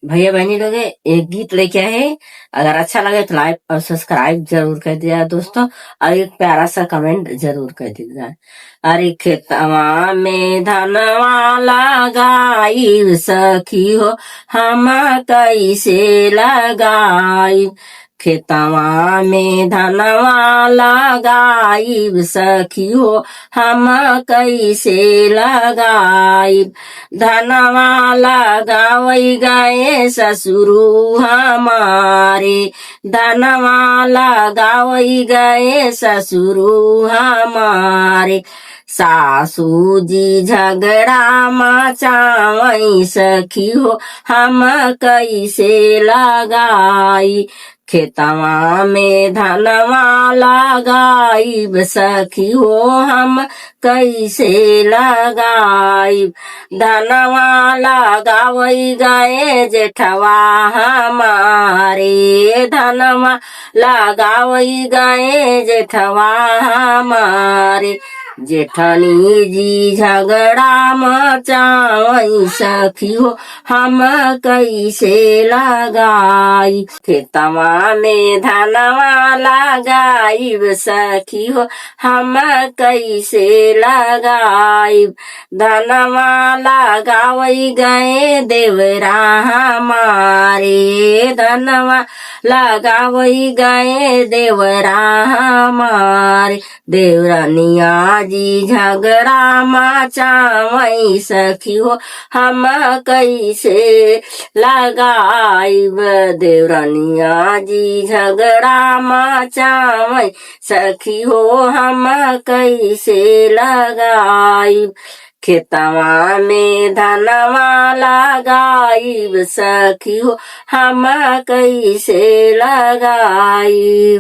भैया बहनी लोग एक गीत लेके आए हैं। अगर अच्छा लगे तो लाइक और सब्सक्राइब जरूर कर दिया दोस्तों। और एक प्यारा सा कमेंट जरूर कर दीजिएगा। अरे खेतवा में धनवा लगाई सखी हो, हम कैसे लगाई। खेतवा में धनवा लगाई सखी हो, हम कैसे लगाई। धनवा लगावई गए ससुरु हमारे, धनवा लगावई गए ससुरु हमारे। सासू जी झगड़ा मचावई सखी हो, हम कैसे लगाई। खेतवा में धनवा लगाई सखी हो, हम कैसे लगाई। धनवा लगावई गए जेठवा हमारे, धनवा लगावई गए जेठवा हमारे। जेठनी जी झगड़ा मचावई सखी हो, हम कैसे लगाई। खेतवा में धनवा लगाई सखी हो, हम कैसे लगाई। धनवा लगावई गए देवरा हमारे, धनवा लगावई गए देवरा हमारे। देवरनिया जी झगड़ा मचावई सखी हो, हम कैसे लगाई। देवरनिया जी झगड़ा मचावई सखी हो, हम कैसे लगाई। खेतवा में धनवा लगाई सखी हो, हम कैसे लगाई।